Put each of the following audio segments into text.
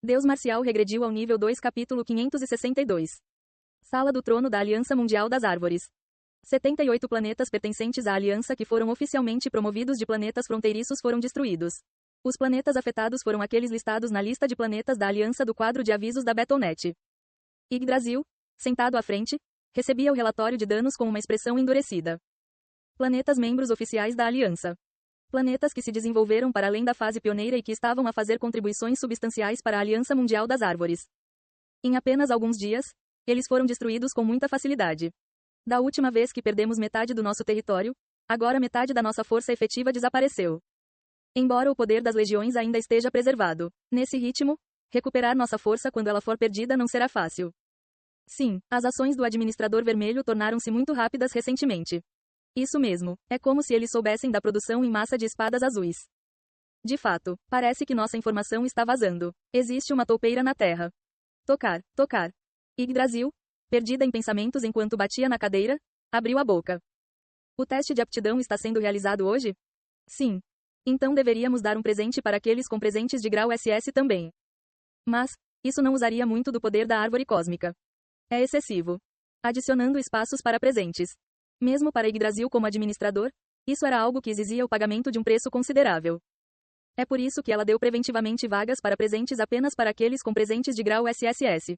Deus Marcial regrediu ao nível 2 capítulo 562. Sala do Trono da Aliança Mundial das Árvores. 78 planetas pertencentes à Aliança que foram oficialmente promovidos de planetas fronteiriços foram destruídos. Os planetas afetados foram aqueles listados na lista de planetas da Aliança do quadro de avisos da Battle.net. Yggdrasil, sentado à frente, recebia o relatório de danos com uma expressão endurecida. Planetas membros oficiais da Aliança. Planetas que se desenvolveram para além da fase pioneira e que estavam a fazer contribuições substanciais para a Aliança Mundial das Árvores. Em apenas alguns dias, eles foram destruídos com muita facilidade. Da última vez que perdemos metade do nosso território, agora metade da nossa força efetiva desapareceu. Embora o poder das legiões ainda esteja preservado, nesse ritmo, recuperar nossa força quando ela for perdida não será fácil. Sim, as ações do Administrador Vermelho tornaram-se muito rápidas recentemente. Isso mesmo, é como se eles soubessem da produção em massa de espadas azuis. De fato, parece que nossa informação está vazando. Existe uma toupeira na Terra. Tocar, tocar. Yggdrasil, perdida em pensamentos enquanto batia na cadeira, abriu a boca. O teste de aptidão está sendo realizado hoje? Sim. Então deveríamos dar um presente para aqueles com presentes de grau SS também. Mas, isso não usaria muito do poder da árvore cósmica. É excessivo. Adicionando espaços para presentes. Mesmo para Yggdrasil como administrador, isso era algo que exigia o pagamento de um preço considerável. É por isso que ela deu preventivamente vagas para presentes apenas para aqueles com presentes de grau SSS.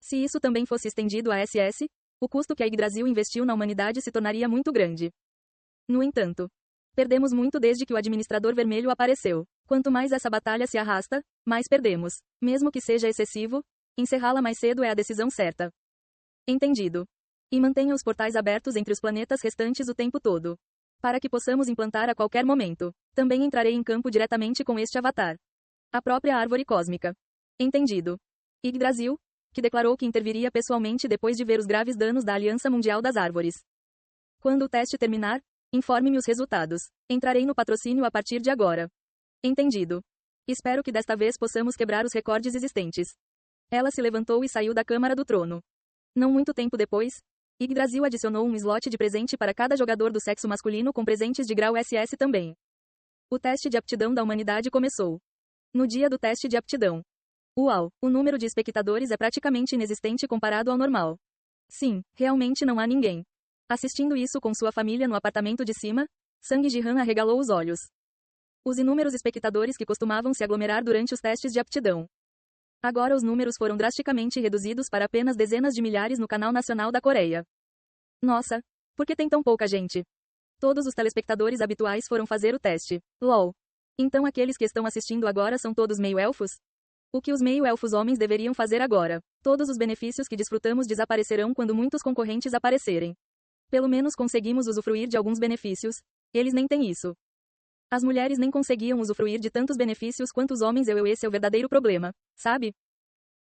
Se isso também fosse estendido a SS, o custo que a Yggdrasil investiu na humanidade se tornaria muito grande. No entanto, perdemos muito desde que o Administrador Vermelho apareceu. Quanto mais essa batalha se arrasta, mais perdemos. Mesmo que seja excessivo, encerrá-la mais cedo é a decisão certa. Entendido. E mantenha os portais abertos entre os planetas restantes o tempo todo. Para que possamos implantar a qualquer momento. Também entrarei em campo diretamente com este avatar. A própria árvore cósmica. Entendido. Yggdrasil, que declarou que interviria pessoalmente depois de ver os graves danos da Aliança Mundial das Árvores. Quando o teste terminar, informe-me os resultados. Entrarei no patrocínio a partir de agora. Entendido. Espero que desta vez possamos quebrar os recordes existentes. Ela se levantou e saiu da Câmara do Trono. Não muito tempo depois, Yggdrasil adicionou um slot de presente para cada jogador do sexo masculino com presentes de grau SS também. O teste de aptidão da humanidade começou. No dia do teste de aptidão. Uau, o número de espectadores é praticamente inexistente comparado ao normal. Sim, realmente não há ninguém. Assistindo isso com sua família no apartamento de cima, Sang Jihan arregalou os olhos. Os inúmeros espectadores que costumavam se aglomerar durante os testes de aptidão. Agora os números foram drasticamente reduzidos para apenas dezenas de milhares no canal nacional da Coreia. Nossa, por que tem tão pouca gente? Todos os telespectadores habituais foram fazer o teste. LOL. Então aqueles que estão assistindo agora são todos meio-elfos? O que os meio-elfos homens deveriam fazer agora? Todos os benefícios que desfrutamos desaparecerão quando muitos concorrentes aparecerem. Pelo menos conseguimos usufruir de alguns benefícios. Eles nem têm isso. As mulheres nem conseguiam usufruir de tantos benefícios quanto os homens. Esse é o verdadeiro problema, sabe?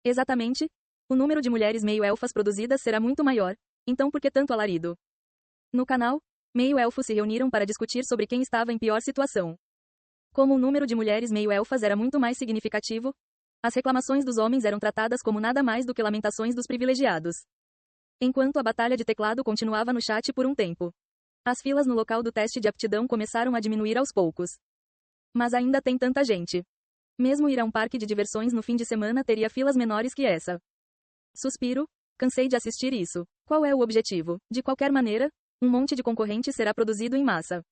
Exatamente. O número de mulheres meio-elfas produzidas será muito maior, então por que tanto alarido? No canal, meio-elfos se reuniram para discutir sobre quem estava em pior situação. Como o número de mulheres meio-elfas era muito mais significativo, as reclamações dos homens eram tratadas como nada mais do que lamentações dos privilegiados. Enquanto a batalha de teclado continuava no chat por um tempo. As filas no local do teste de aptidão começaram a diminuir aos poucos. Mas ainda tem tanta gente. Mesmo ir a um parque de diversões no fim de semana teria filas menores que essa. Suspiro, cansei de assistir isso. Qual é o objetivo? De qualquer maneira, um monte de concorrentes será produzido em massa.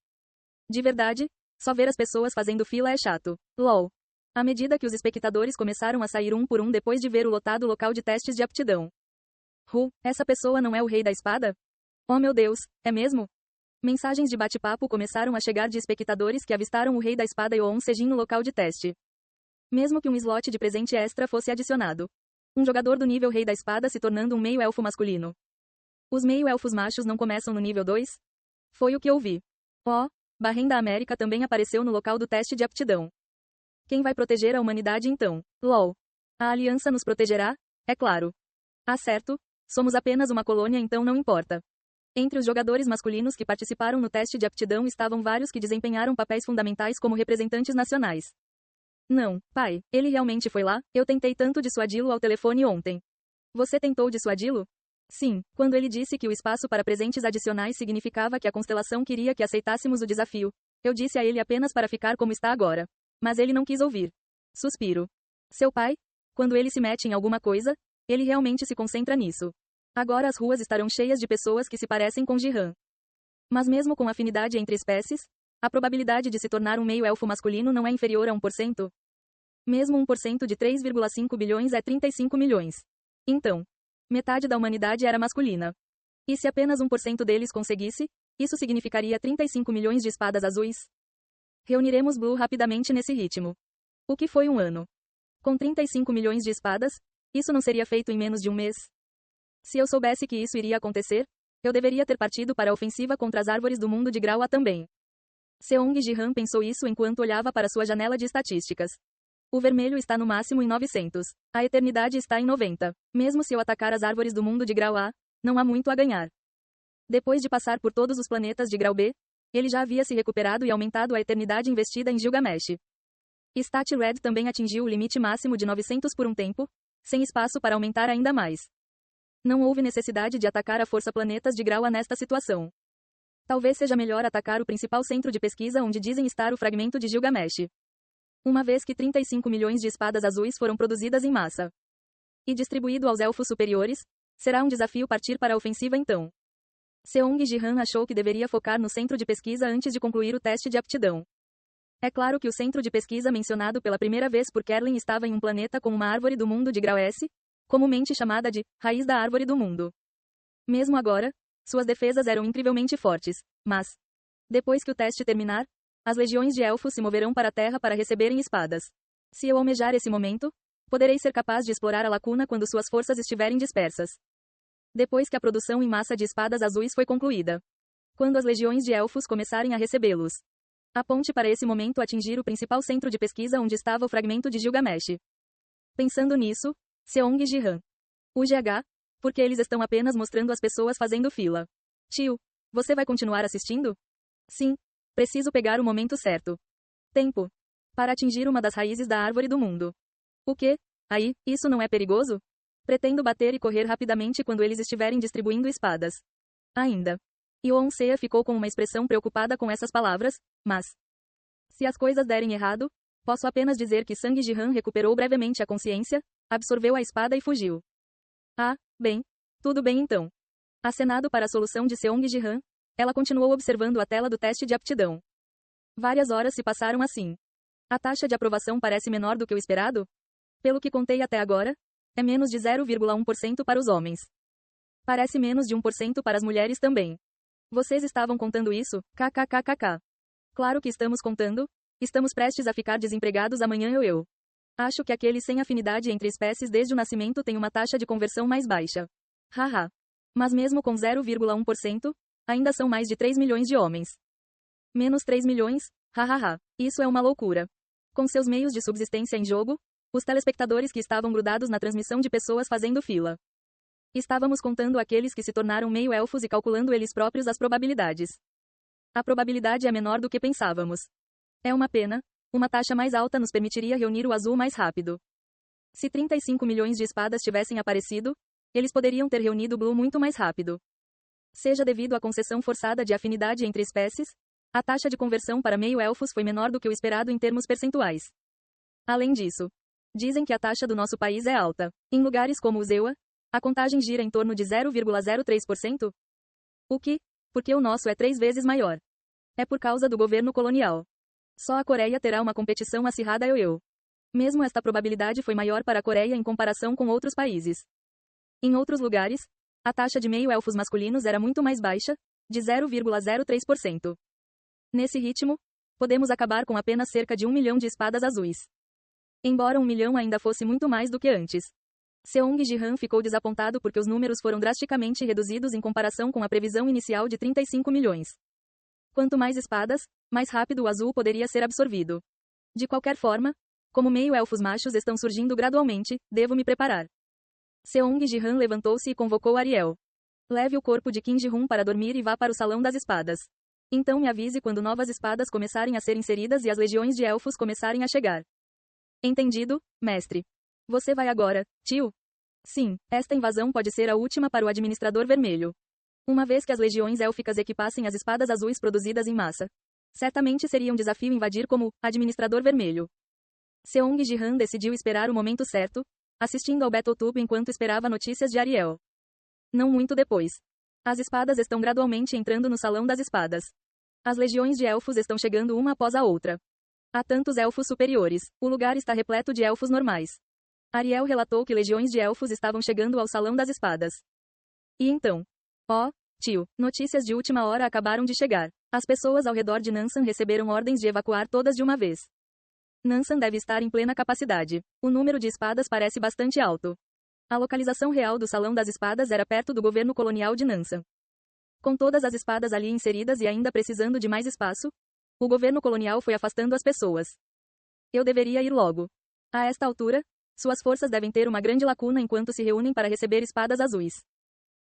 De verdade, só ver as pessoas fazendo fila é chato. LOL. À medida que os espectadores começaram a sair um por um depois de ver o lotado local de testes de aptidão. Essa pessoa não é o Rei da Espada? Oh meu Deus, é mesmo? Mensagens de bate-papo começaram a chegar de espectadores que avistaram o Rei da Espada Yoon Se-jin no local de teste. Mesmo que um slot de presente extra fosse adicionado. Um jogador do nível Rei da Espada se tornando um meio-elfo masculino. Os meio-elfos machos não começam no nível 2? Foi o que ouvi. Bahrein da América também apareceu no local do teste de aptidão. Quem vai proteger a humanidade então? LOL. A aliança nos protegerá? É claro. Ah certo, somos apenas uma colônia então não importa. Entre os jogadores masculinos que participaram no teste de aptidão estavam vários que desempenharam papéis fundamentais como representantes nacionais. Não, pai, ele realmente foi lá? Eu tentei tanto dissuadi-lo ao telefone ontem. Você tentou dissuadi-lo? Sim, quando ele disse que o espaço para presentes adicionais significava que a constelação queria que aceitássemos o desafio. Eu disse a ele apenas para ficar como está agora. Mas ele não quis ouvir. Suspiro. Seu pai? Quando ele se mete em alguma coisa, ele realmente se concentra nisso. Agora as ruas estarão cheias de pessoas que se parecem com Jihan. Mas mesmo com afinidade entre espécies, a probabilidade de se tornar um meio-elfo masculino não é inferior a 1%. Mesmo 1% de 3,5 bilhões é 35 milhões. Então, metade da humanidade era masculina. E se apenas 1% deles conseguisse, isso significaria 35 milhões de espadas azuis. Reuniremos Blue rapidamente nesse ritmo. O que foi um ano? Com 35 milhões de espadas, isso não seria feito em menos de um mês? Se eu soubesse que isso iria acontecer, eu deveria ter partido para a ofensiva contra as árvores do mundo de grau A também. Seong Ji-han pensou isso enquanto olhava para sua janela de estatísticas. O vermelho está no máximo em 900. A eternidade está em 90. Mesmo se eu atacar as árvores do mundo de grau A, não há muito a ganhar. Depois de passar por todos os planetas de grau B, ele já havia se recuperado e aumentado a eternidade investida em Gilgamesh. Stat Red também atingiu o limite máximo de 900 por um tempo, sem espaço para aumentar ainda mais. Não houve necessidade de atacar a força planetas de grau A nesta situação. Talvez seja melhor atacar o principal centro de pesquisa onde dizem estar o fragmento de Gilgamesh. Uma vez que 35 milhões de espadas azuis foram produzidas em massa e distribuído aos elfos superiores, será um desafio partir para a ofensiva então. Seong Ji-han achou que deveria focar no centro de pesquisa antes de concluir o teste de aptidão. É claro que o centro de pesquisa mencionado pela primeira vez por Kerlin estava em um planeta com uma árvore do mundo de grau S, comumente chamada de raiz da árvore do mundo. Mesmo agora, suas defesas eram incrivelmente fortes, mas, depois que o teste terminar, as legiões de elfos se moverão para a Terra para receberem espadas. Se eu almejar esse momento, poderei ser capaz de explorar a lacuna quando suas forças estiverem dispersas. Depois que a produção em massa de espadas azuis foi concluída. Quando as legiões de elfos começarem a recebê-los. Aponte para esse momento atingir o principal centro de pesquisa onde estava o fragmento de Gilgamesh. Pensando nisso, Seong Ji-han. O GH, porque eles estão apenas mostrando as pessoas fazendo fila. Tio, você vai continuar assistindo? Sim, preciso pegar o momento certo. Tempo. Para atingir uma das raízes da árvore do mundo. O quê? Aí, isso não é perigoso? Pretendo bater e correr rapidamente quando eles estiverem distribuindo espadas. Ainda. Yoon Seo ficou com uma expressão preocupada com essas palavras, mas... se as coisas derem errado, posso apenas dizer que Sang Ji-han recuperou brevemente a consciência, absorveu a espada e fugiu. Ah, bem. Tudo bem então. Acenado para a solução de Seong Ji-han, ela continuou observando a tela do teste de aptidão. Várias horas se passaram assim. A taxa de aprovação parece menor do que o esperado? Pelo que contei até agora, é menos de 0,1% para os homens. Parece menos de 1% para as mulheres também. Vocês estavam contando isso? KKKKK. Claro que estamos contando. Estamos prestes a ficar desempregados amanhã eu. Acho que aqueles sem afinidade entre espécies desde o nascimento têm uma taxa de conversão mais baixa. Haha. Mas mesmo com 0,1%, ainda são mais de 3 milhões de homens. Menos 3 milhões? Hahaha. Isso é uma loucura. Com seus meios de subsistência em jogo, os telespectadores que estavam grudados na transmissão de pessoas fazendo fila. Estávamos contando aqueles que se tornaram meio-elfos e calculando eles próprios as probabilidades. A probabilidade é menor do que pensávamos. É uma pena, uma taxa mais alta nos permitiria reunir o azul mais rápido. Se 35 milhões de espadas tivessem aparecido, eles poderiam ter reunido o Blue muito mais rápido. Seja devido à concessão forçada de afinidade entre espécies, a taxa de conversão para meio-elfos foi menor do que o esperado em termos percentuais. Além disso, dizem que a taxa do nosso país é alta. Em lugares como o Zewa, a contagem gira em torno de 0,03%. O que? Porque o nosso é 3 vezes maior. É por causa do governo colonial. Só a Coreia terá uma competição acirrada eu. Mesmo esta probabilidade foi maior para a Coreia em comparação com outros países. Em outros lugares, a taxa de meio-elfos masculinos era muito mais baixa, de 0,03%. Nesse ritmo, podemos acabar com apenas cerca de 1 milhão de espadas azuis. Embora 1 milhão ainda fosse muito mais do que antes. Seong Ji-han ficou desapontado porque os números foram drasticamente reduzidos em comparação com a previsão inicial de 35 milhões. Quanto mais espadas, mais rápido o azul poderia ser absorvido. De qualquer forma, como meio-elfos machos estão surgindo gradualmente, devo me preparar. Seong Ji-han levantou-se e convocou Ariel. Leve o corpo de Kim Ji-hun para dormir e vá para o salão das espadas. Então me avise quando novas espadas começarem a ser inseridas e as legiões de elfos começarem a chegar. Entendido, mestre. Você vai agora, tio? Sim, esta invasão pode ser a última para o administrador vermelho. Uma vez que as legiões élficas equipassem as espadas azuis produzidas em massa, certamente seria um desafio invadir como administrador vermelho. Seong Ji-han decidiu esperar o momento certo, assistindo ao Battletube enquanto esperava notícias de Ariel. Não muito depois. As espadas estão gradualmente entrando no Salão das Espadas. As legiões de elfos estão chegando uma após a outra. Há tantos elfos superiores, o lugar está repleto de elfos normais. Ariel relatou que legiões de elfos estavam chegando ao Salão das Espadas. E então? Oh, tio, notícias de última hora acabaram de chegar. As pessoas ao redor de Nansan receberam ordens de evacuar todas de uma vez. Nansan deve estar em plena capacidade. O número de espadas parece bastante alto. A localização real do Salão das Espadas era perto do governo colonial de Nansan. Com todas as espadas ali inseridas e ainda precisando de mais espaço, o governo colonial foi afastando as pessoas. Eu deveria ir logo. A esta altura, suas forças devem ter uma grande lacuna enquanto se reúnem para receber espadas azuis.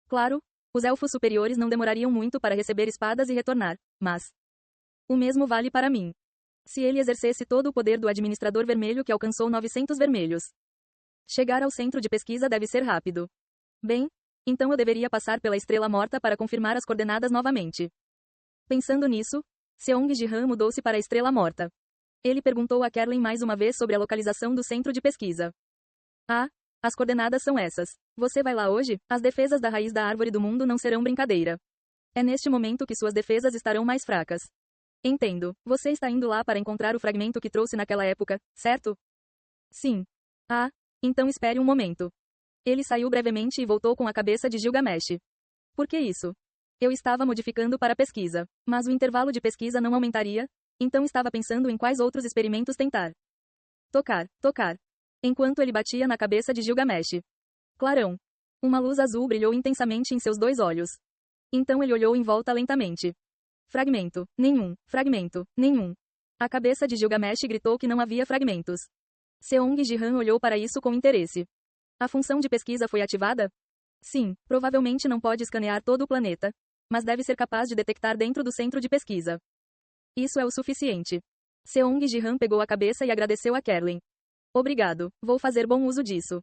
Claro, os elfos superiores não demorariam muito para receber espadas e retornar, mas o mesmo vale para mim. Se ele exercesse todo o poder do administrador vermelho que alcançou 900 vermelhos. Chegar ao centro de pesquisa deve ser rápido. Bem, então eu deveria passar pela Estrela Morta para confirmar as coordenadas novamente. Pensando nisso, Seong Ji-han mudou-se para a Estrela Morta. Ele perguntou a Kerlin mais uma vez sobre a localização do centro de pesquisa. Ah, as coordenadas são essas. Você vai lá hoje? As defesas da raiz da árvore do mundo não serão brincadeira. É neste momento que suas defesas estarão mais fracas. Entendo. Você está indo lá para encontrar o fragmento que trouxe naquela época, certo? Sim. Ah, então espere um momento. Ele saiu brevemente e voltou com a cabeça de Gilgamesh. Por que isso? Eu estava modificando para pesquisa, mas o intervalo de pesquisa não aumentaria, então estava pensando em quais outros experimentos tentar. Tocar. Enquanto ele batia na cabeça de Gilgamesh. Clarão. Uma luz azul brilhou intensamente em seus dois olhos. Então ele olhou em volta lentamente. Fragmento. Nenhum. A cabeça de Gilgamesh gritou que não havia fragmentos. Seong Ji-han olhou para isso com interesse. A função de pesquisa foi ativada? Sim, provavelmente não pode escanear todo o planeta, mas deve ser capaz de detectar dentro do centro de pesquisa. Isso é o suficiente. Seong Ji-han pegou a cabeça e agradeceu a Kerlin. Obrigado, vou fazer bom uso disso.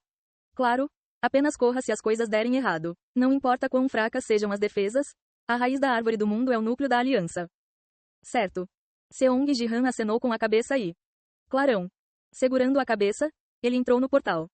Claro, apenas corra se as coisas derem errado. Não importa quão fracas sejam as defesas, a raiz da árvore do mundo é o núcleo da aliança. Certo. Seong Ji-han acenou com a cabeça e... Clarão. Segurando a cabeça, ele entrou no portal.